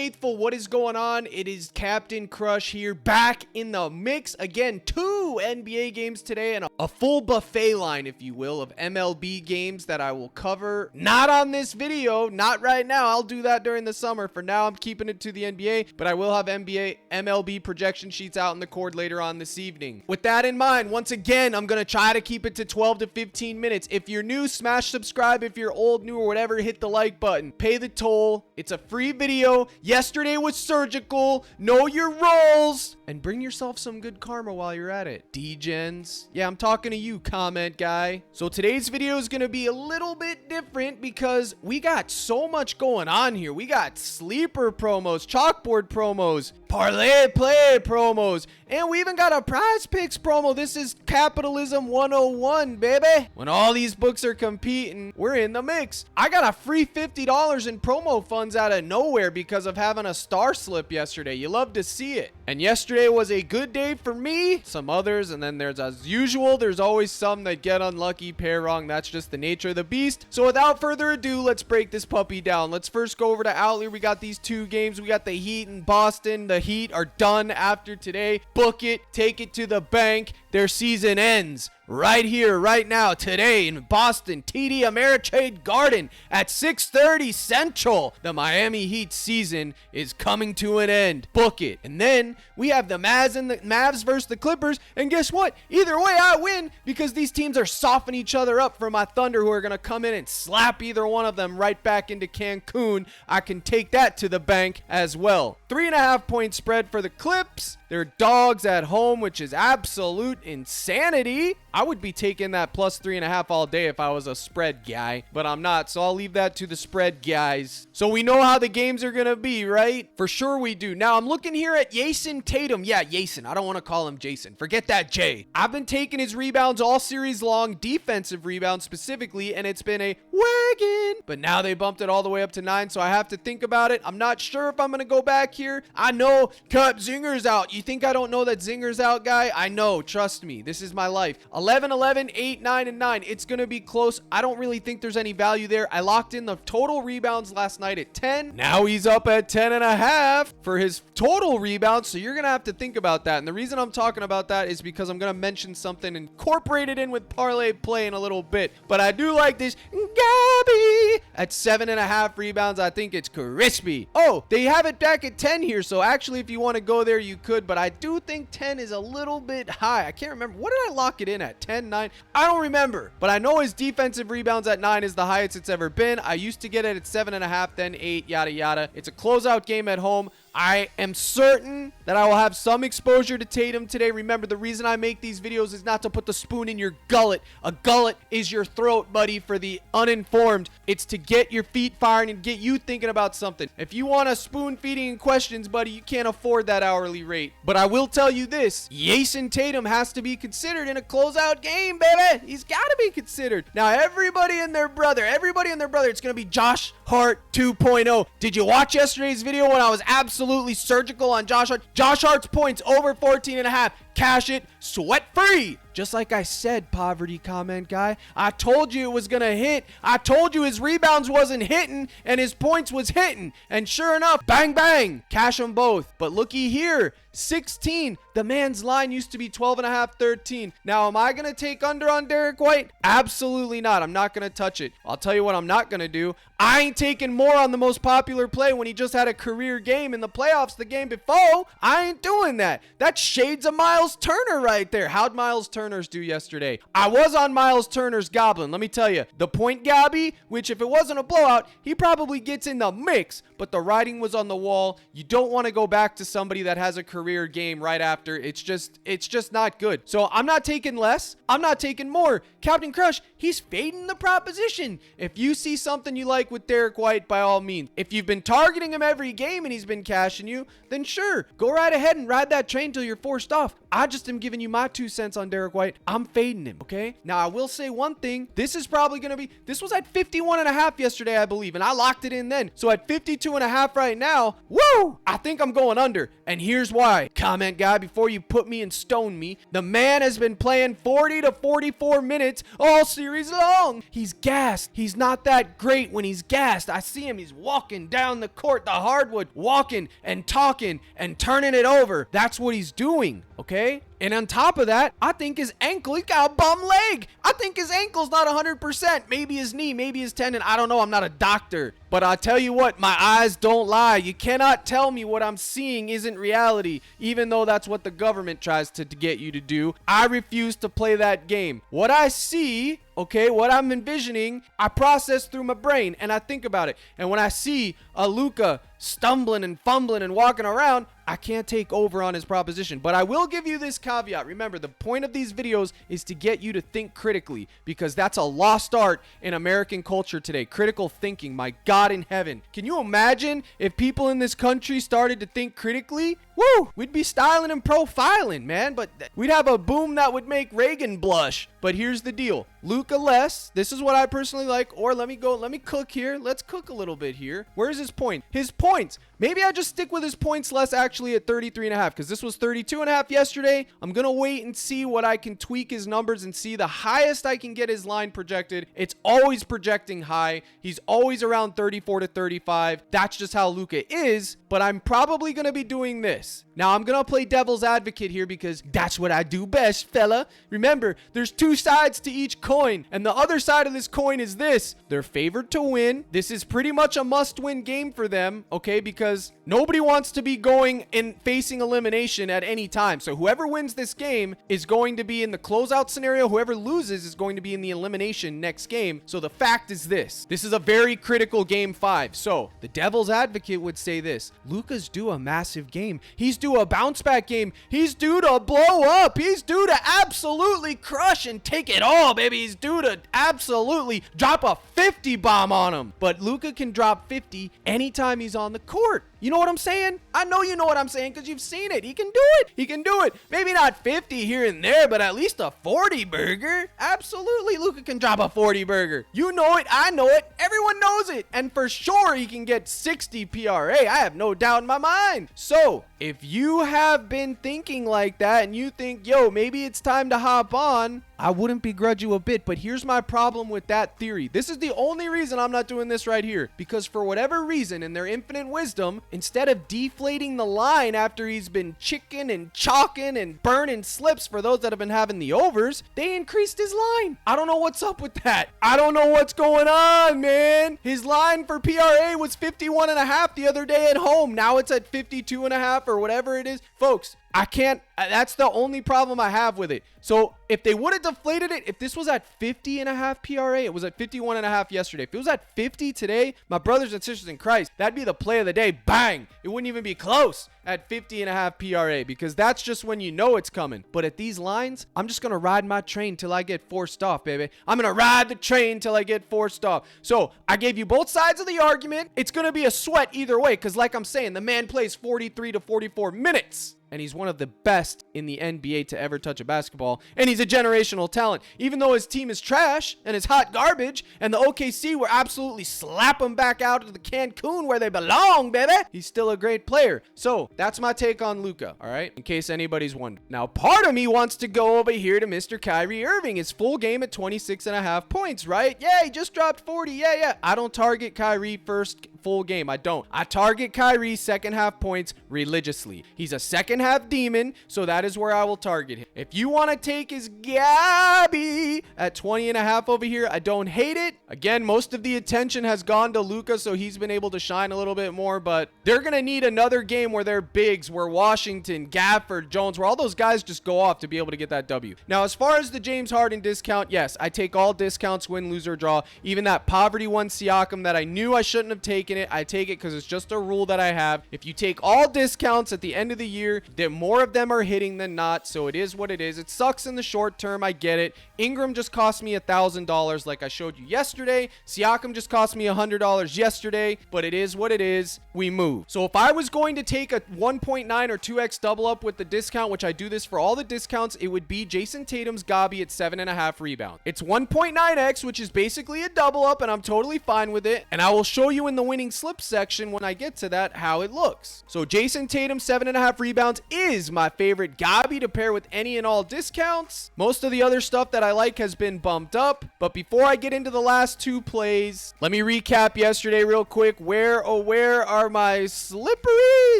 faithful, what is going on? It is Captain Crush here, back in the mix again. 2 NBA games today and a full buffet line, if you will, of MLB games that I will cover. Not on this video, not right now. I'll do that during the summer. For now, I'm keeping it to the NBA, but I will have MLB projection sheets out in the cord later on this evening. With that in mind, once again, I'm going to try to keep it to 12 to 15 minutes. If you're new, smash subscribe. If you're old, new, or whatever, hit the like button. Pay the toll. It's a free video. Yesterday was surgical. Know your roles. And bring yourself some good karma while you're at it. D-Gens. Yeah, I'm talking to you, comment guy. So today's video is going to be a little bit different because we got so much going on here. We got sleeper promos, chalkboard promos, parlay play promos, and we even got a PrizePicks promo. This is capitalism 101, baby. When all these books are competing, we're in the mix. I got a free $50 in promo funds out of nowhere because of having a star slip yesterday. You love to see it. And yesterday was a good day for me, some others, and then there's, as usual, there's always some that get unlucky, pair wrong. That's just the nature of the beast. So without further ado, let's break this puppy down. Let's first go over to Outlier. We got these 2 games. We got the Heat in Boston. The Heat are done after today. Book it, take it to the bank. Their season ends right here, right now, today in Boston, TD Ameritrade Garden at 6:30 Central. The Miami Heat season is coming to an end. Book it. And then we have the Mavs versus the Clippers. And guess what? Either way, I win because these teams are softening each other up for my Thunder, who are going to come in and slap either one of them right back into Cancun. I can take that to the bank as well. 3.5 point spread for the Clips. They're dogs at home, which is absolute insanity. I would be taking that plus 3.5 all day if I was a spread guy, but I'm not, so I'll leave that to the spread guys. So we know how the games are going to be, right? For sure we do. Now, I'm looking here at Jason Tatum. Yeah, Jason. I don't want to call him Jason. Forget that J. I've been taking his rebounds all series long, defensive rebounds specifically, and it's been a wagon. But now they bumped it all the way up to 9, so I have to think about it. I'm not sure if I'm going to go back here. I know Cut Zinger's out. You think I don't know that Zinger's out, guy? I know. Trust me. This is my life. 11, 11, 8, 9, and 9. It's going to be close. I don't really think there's any value there. I locked in the total rebounds last night at 10. Now he's up at 10.5 for his total rebounds, so you're going to have to think about that. And the reason I'm talking about that is because I'm going to mention something incorporated in with parlay play in a little bit. But I do like this Gabby at 7.5 rebounds. I think it's crispy. Oh, they have it back at 10 here, so actually if you want to go there, you could, but I do think 10 is a little bit high. I can't remember. What did I lock it in at? 10, 9? I don't remember, but I know his defensive rebounds at 9 is the highest it's ever been. I used to get it at 7.5, then 8, yada, yada. It's a closeout game at home. I am certain that I will have some exposure to Tatum today. Remember, the reason I make these videos is not to put the spoon in your gullet. A gullet is your throat, buddy, for the uninformed. It's to get your feet firing and get you thinking about something. If you want a spoon feeding and questions, buddy, you can't afford that hourly rate. But I will tell you this, Jason Tatum has to be considered in a closeout game, baby. He's got to be considered. Now, everybody and their brother, it's going to be Josh Hart 2.0. Did you watch yesterday's video when I was absolutely surgical on Josh Hart? Josh Hart's points over 14.5. Cash it, sweat free. Just like I said, poverty comment guy. I told you it was going to hit. I told you his rebounds wasn't hitting and his points was hitting. And sure enough, bang, bang. Cash them both. But looky here, 16. The man's line used to be 12.5, 13. Now, am I going to take under on Derek White? Absolutely not. I'm not going to touch it. I'll tell you what I'm not going to do. I ain't taking more on the most popular play when he just had a career game in the playoffs the game before. I ain't doing that. That's shades of Miles Turner right there. How'd Miles Turner's do yesterday? I was on Miles Turner's Goblin. Let me tell you, the point Gabby, which if it wasn't a blowout, he probably gets in the mix, but the writing was on the wall. You don't want to go back to somebody that has a career game right after. It's just not good. So I'm not taking less. I'm not taking more. Captain Crush, he's fading the proposition. If you see something you like with Derek White, by all means. If you've been targeting him every game and he's been cashing you, then sure, go right ahead and ride that train till you're forced off. I just am giving you my 2 cents on Derek White. I'm fading him, okay? Now, I will say one thing. This is probably going to be, this was at 51.5 yesterday, I believe, and I locked it in then. So at 52.5 right now, woo, I think I'm going under. And here's why. Comment guy, before you put me and stone me, the man has been playing 40 to 44 minutes all series long. He's gassed. He's not that great when he's gassed. I see him. He's walking down the court, the hardwood, walking and talking and turning it over. That's what he's doing, okay? And on top of that, I think his ankle, he's got a bum leg. I think his ankle's not 100%. Maybe his knee, maybe his tendon. I don't know. I'm not a doctor. But I'll tell you what, my eyes don't lie. You cannot tell me what I'm seeing isn't reality, even though that's what the government tries to get you to do. I refuse to play that game. What I see, okay, what I'm envisioning, I process through my brain and I think about it. And when I see a Luka stumbling and fumbling and walking around, I can't take over on his proposition. But I will give you this caveat. Remember, the point of these videos is to get you to think critically, because that's a lost art in American culture today. Critical thinking, my God in heaven. Can you imagine if people in this country started to think critically? Woo! We'd be styling and profiling, man. But we'd have a boom that would make Reagan blush. But here's the deal. Luka less. This is what I personally like. Or let me cook here. Let's cook a little bit here. Where's his point? His points. Maybe I just stick with his points less actually at 33.5, because this was 32.5 yesterday. I'm going to wait and see what I can tweak his numbers and see the highest I can get his line projected. It's always projecting high. He's always around 34 to 35. That's just how Luka is. But I'm probably going to be doing this. Now, I'm going to play devil's advocate here because that's what I do best, fella. Remember, there's two sides to each coin, and the other side of this coin is this. They're favored to win. This is pretty much a must-win game for them, okay, because nobody wants to be going and facing elimination at any time. So whoever wins this game is going to be in the closeout scenario. Whoever loses is going to be in the elimination next game. So the fact is this. This is a very critical game 5. So the devil's advocate would say this. Luka's due a massive game. He's due a bounce back game. He's due to blow up. He's due to absolutely crush and take it all, baby. He's due to absolutely drop a 50 bomb on him. But Luka can drop 50 anytime he's on the court. You know what I'm saying? I know you know what I'm saying because you've seen it. He can do it. He can do it. Maybe not 50 here and there, but at least a 40 burger. Absolutely, Luka can drop a 40 burger. You know it. I know it. Everyone knows it. And for sure, he can get 60 PRA. I have no doubt in my mind. So, if you have been thinking like that and you think, yo, maybe it's time to hop on, I wouldn't begrudge you a bit. But here's my problem with that theory. This is the only reason I'm not doing this right here. Because for whatever reason, in their infinite wisdom, instead of deflating the line after he's been chicken and chalking and burning slips for those that have been having the overs, they increased his line. I don't know what's up with that. I don't know what's going on, man. His line for PRA was 51.5 the other day at home. Now it's at 52.5 or whatever it is. Folks, I can't, that's the only problem I have with it. So if they would have deflated it, if this was at 50.5 PRA, it was at 51.5 yesterday. If it was at 50 today, my brothers and sisters in Christ, that'd be the play of the day. Bang! It wouldn't even be close at 50.5 PRA because that's just when you know it's coming. But at these lines, I'm just going to ride my train till I get forced off, baby. I'm going to ride the train till I get forced off. So I gave you both sides of the argument. It's going to be a sweat either way because like I'm saying, the man plays 43 to 44 minutes. And he's one of the best in the NBA to ever touch a basketball. And he's a generational talent. Even though his team is trash and is hot garbage, and the OKC will absolutely slap him back out to the Cancun where they belong, baby, he's still a great player. So that's my take on Luka, all right? In case anybody's wondering. Now, part of me wants to go over here to Mr. Kyrie Irving. His full game at 26.5 points, right? Yeah, he just dropped 40. Yeah. I don't target Kyrie first full game. I don't. I target Kyrie second half points religiously. He's a second half demon, so that is where I will target him. If you want to take his Gabby at 20.5 over here, I don't hate it. Again, most of the attention has gone to Luka, so he's been able to shine a little bit more, but they're going to need another game where they're bigs, where Washington, Gafford, Jones, where all those guys just go off to be able to get that W. Now, as far as the James Harden discount, yes, I take all discounts, win, lose, or draw. Even that poverty one Siakam that I knew I shouldn't have taken, taking it. I take it because it's just a rule that I have. If you take all discounts at the end of the year, then more of them are hitting than not. So it is what it is. It sucks in the short term. I get it. Ingram just cost me $1,000 like I showed you yesterday. Siakam just cost me $100 yesterday, but it is what it is. We move. So if I was going to take a 1.9 or 2x double up with the discount, which I do this for all the discounts, it would be Jason Tatum's Gabi at 7.5 rebounds. It's 1.9x, which is basically a double up, and I'm totally fine with it. And I will show you in the winning slip section when I get to that how it looks. So Jason Tatum 7.5 rebounds is my favorite Gabi to pair with any and all discounts. Most of the other stuff that I like has been bumped up. But before I get into the last two plays, let me recap yesterday real quick. Where are my slippery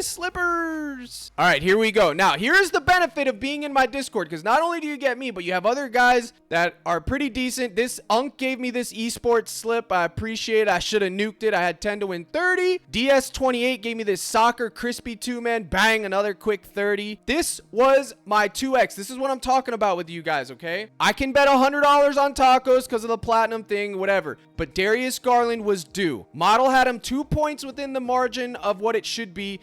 slippers? All right, here we go. Now, here's the benefit of being in my Discord, because not only do you get me, but you have other guys that are pretty decent. This Unk gave me this esports slip. I appreciate it. I should have nuked it. I had 10 to win 30. DS28 gave me this soccer crispy 2-man. Bang, another quick 30. This was my 2x. This is what I'm talking about with you guys, okay? I can bet $100 on tacos because of the platinum thing, whatever. But Darius Garland was due. Model had him 2 points within the margin of what it should be.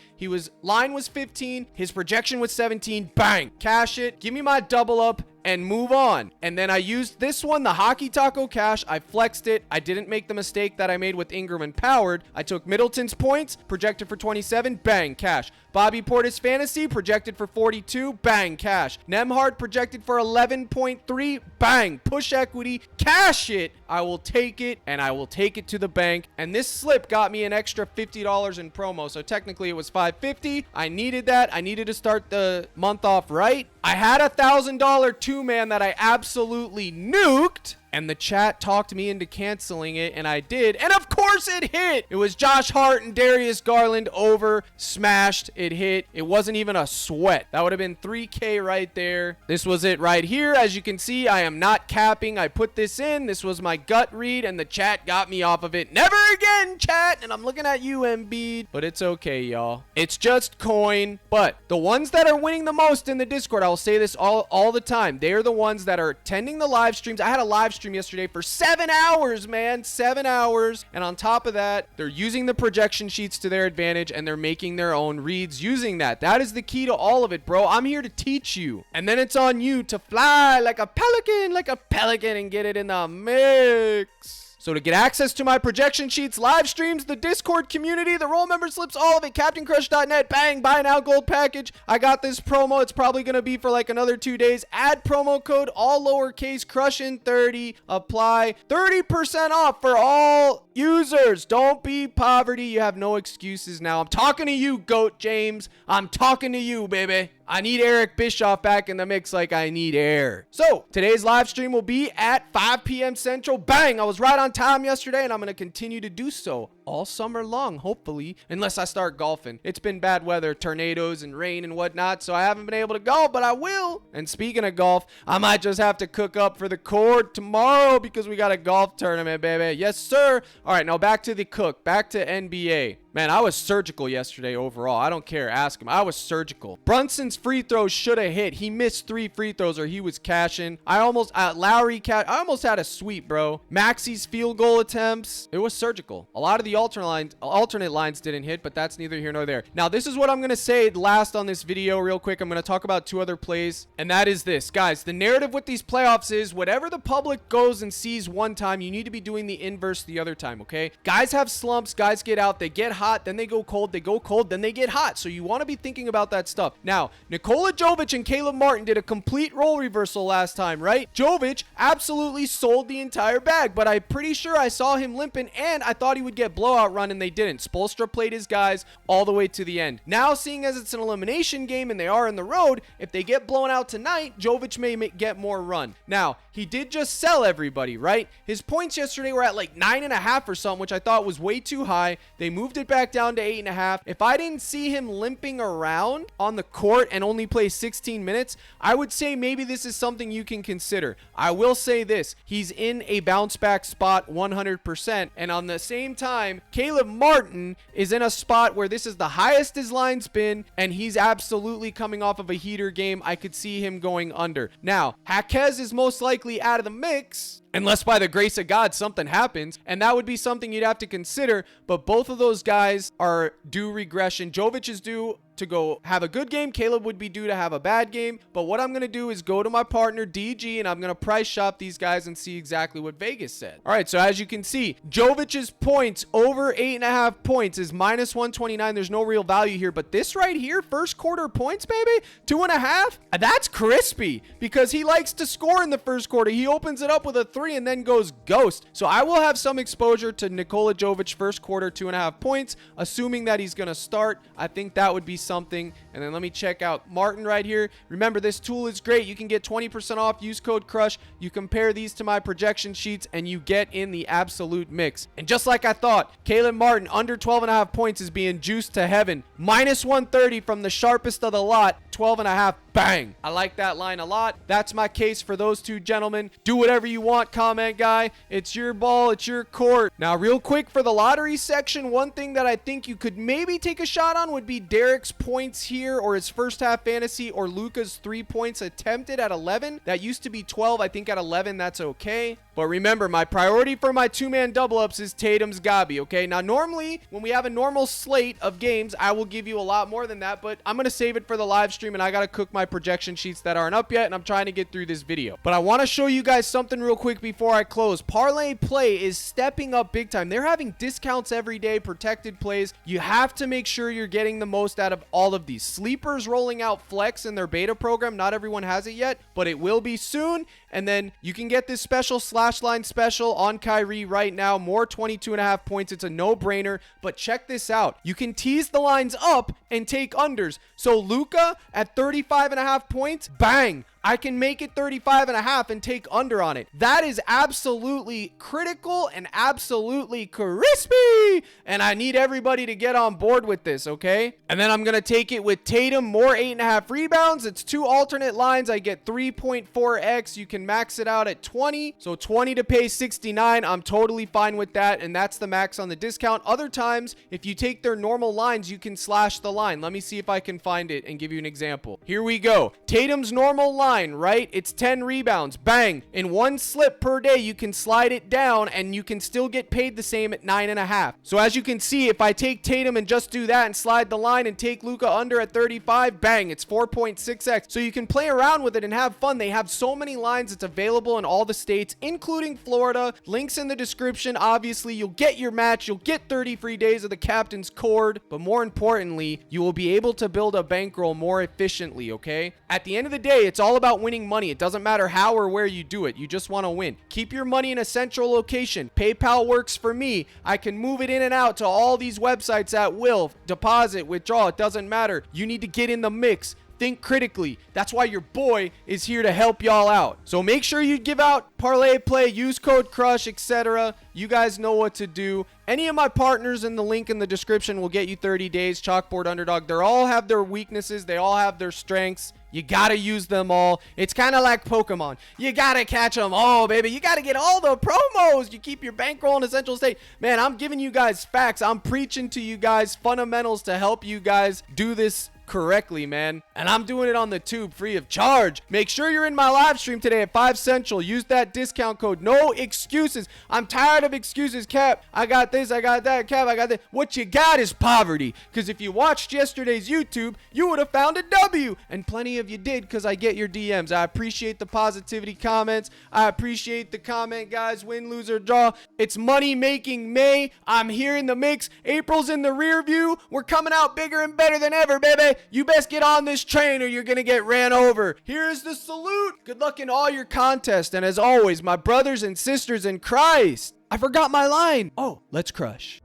Line was 15. His projection was 17. Bang. Cash it. Give me my double up and move on. And then I used this one, the Hockey Taco Cash. I flexed it. I didn't make the mistake that I made with Ingram and Powered. I took Middleton's points, projected for 27. Bang. Cash. Bobby Portis Fantasy, projected for 42. Bang. Cash. Nemhard, projected for 11.3. Bang. Push equity. Cash it. I will take it, and I will take it to the bank. And this slip got me an extra $50 in promo. So technically it was $550. I needed that. I needed to start the month off right. I had a $1,000 two-man that I absolutely nuked. And the chat talked me into canceling it, and I did. And of course it hit. It was Josh Hart and Darius Garland over. Smashed. It hit. It wasn't even a sweat. That would have been 3K right there. This was it right here. As you can see, I am not capping. I put this in. This was my gut read, and the chat got me off of it. Never again, chat. And I'm looking at you, Embiid. But it's okay, y'all. It's just coin. But the ones that are winning the most in the Discord, I will say this all the time. They are the ones that are attending the live streams. I had a live stream yesterday for 7 hours, man. 7 hours. And on top of that, they're using the projection sheets to their advantage, and they're making their own reads using that. That is the key to all of it, bro. I'm here to teach you. And then it's on you to fly like a pelican, and get it in the mix. So to get access to my projection sheets, live streams, the Discord community, the role member slips, all of it, CaptainCrush.net, bang, buy now gold package. I got this promo. It's probably going to be for like another 2 days. Add promo code, all lowercase, CRUSHIN30, apply 30% off for all users. Don't be poverty. You have no excuses now. I'm talking to you, Goat James. I'm talking to you, baby. I need Eric Bischoff back in the mix like I need air. So today's live stream will be at 5 p.m. Central. Bang! I was right on time yesterday, and I'm going to continue to do so all summer long, hopefully, unless I start golfing. It's been bad weather, tornadoes and rain and whatnot, so I haven't been able to go, but I will. And speaking of golf, I might just have to cook up for the court tomorrow because we got a golf tournament, baby. Yes, sir. All right, now back to the cook, back to NBA. Man, I was surgical yesterday overall. I don't care. Ask him. I was surgical. Brunson's free throws should have hit. He missed 3 free throws or he was cashing. I almost had a sweep, bro. Maxi's field goal attempts. It was surgical. A lot of the alternate lines didn't hit, but that's neither here nor there. Now, this is what I'm going to say last on this video real quick. I'm going to talk about 2 other plays, and that is this. Guys, the narrative with these playoffs is whatever the public goes and sees one time, you need to be doing the inverse the other time, okay? Guys have slumps. Guys get out. They get hot, then they go cold, then they get hot. So you want to be thinking about that stuff. Now, Nikola Jovic and Caleb Martin did a complete role reversal last time, right? Jovic absolutely sold the entire bag, but I'm pretty sure I saw him limping, and I thought he would get blowout run, and they didn't. Spoelstra played his guys all the way to the end. Now, seeing as it's an elimination game and they are in the road, if they get blown out tonight, Jovic may get more run. Now, he did just sell everybody, right? His points yesterday were at like 9.5 or something, which I thought was way too high. They moved it back down to 8.5. If I didn't see him limping around on the court and only play 16 minutes, I would say maybe this is something you can consider. I will say this. He's in a bounce back spot 100%. And on the same time, Caleb Martin is in a spot where this is the highest his line's been, and he's absolutely coming off of a heater game. I could see him going under. Now, Jaquez is most likely out of the mix. unless by the grace of God something happens, and that would be something you'd have to consider. But both of those guys are due regression. Jovic is due to go have a good game. Caleb would be due to have a bad game. But what I'm going to do is go to my partner DG and I'm going to price shop these guys and see exactly what Vegas said. All right, so as you can see, Jovic's points over 8.5 points is minus 129. There's no real value here, but this right here, first quarter points, baby, 2.5, that's crispy because he likes to score in the first quarter. He opens it up with a 3 and then goes ghost. So I will have some exposure to Nikola Jovic first quarter, 2.5 points, assuming that he's going to start. I think that would be something. And then let me check out Martin right here. Remember, this tool is great. You can get 20% off. Use code CRUSH. You compare these to my projection sheets and you get in the absolute mix. And just like I thought, Caleb Martin under 12.5 points is being juiced to heaven. Minus 130 from the sharpest of the lot. 12.5. Bang. I like that line a lot. That's my case for those two gentlemen. Do whatever you want, comment guy. It's your ball. It's your court. Now, real quick for the lottery section, one thing that I think you could maybe take a shot on would be Derek's points here, or his first half fantasy, or Luka's 3 points attempted at 11. That used to be 12. I think at 11, that's okay. But remember, my priority for my two-man double-ups is Tatum's Gabi, okay? Now, normally, when we have a normal slate of games, I will give you a lot more than that, but I'm going to save it for the live stream, and I got to cook my projection sheets that aren't up yet, and I'm trying to get through this video. But I want to show you guys something real quick before I close. Parlay Play is stepping up big time. They're having discounts every day, protected plays. You have to make sure you're getting the most out of all of these. Sleepers rolling out Flex in their beta program. Not everyone has it yet, but it will be soon. And then you can get this special slash line special on Kyrie right now. More 22.5 points. It's a no-brainer. But check this out. You can tease the lines up and take unders. So Luka at 35.5 points, bang, I can make it 35.5 and take under on it. That is absolutely critical and absolutely crispy. And I need everybody to get on board with this, okay? And then I'm going to take it with Tatum, more 8.5 rebounds. It's 2 alternate lines. I get 3.4x. You can max it out at 20. So 20 to pay 69. I'm totally fine with that. And that's the max on the discount. Other times, if you take their normal lines, you can slash the line. Let me see if I can find it and give you an example. Here we go. Tatum's normal line, right? It's 10 rebounds. Bang. In one slip per day, you can slide it down and you can still get paid the same at 9.5. So as you can see, if I take Tatum and just do that and slide the line and take Luka under at 35, bang, it's 4.6x. So you can play around with it and have fun. They have so many lines. It's available in all the states, including Florida. Links in the description. Obviously, you'll get your match. You'll get 30 free days of the captain's cord. But more importantly, you will be able to build a bankroll more efficiently, okay? At the end of the day, it's all about winning money. It doesn't matter how or where you do it. You just want to win. Keep your money in a central location. PayPal works for me. I can move it in and out to all these websites at will. Deposit, withdraw, it doesn't matter. You need to get in the mix. Think critically. That's why your boy is here to help y'all out. So make sure you give out Parlay Play, use code CRUSH, etc. You guys know what to do. Any of my partners in the link in the description will get you 30 days. Chalkboard Underdog. They all have their weaknesses. They all have their strengths. You gotta use them all. It's kind of like Pokemon. You gotta catch them all, baby. You gotta get all the promos. You keep your bankroll in a central state. Man, I'm giving you guys facts. I'm preaching to you guys fundamentals to help you guys do this correctly, man. And I'm doing it on the tube free of charge. Make sure you're in my live stream today at 5 Central. Use that discount code. No excuses. I'm tired of excuses, Cap. I got this, I got that, Cap, I got that. What you got is poverty. Because if you watched yesterday's YouTube, you would have found a W. And plenty of you did, because I get your DMs. I appreciate the positivity comments. I appreciate the comment, guys. Win, lose, or draw. It's money making May. I'm here in the mix. April's in the rear view. We're coming out bigger and better than ever, baby. You best get on this train or you're going to get ran over. Here's the salute. Good luck in all your contests. And as always, my brothers and sisters in Christ, I forgot my line. Oh, let's crush.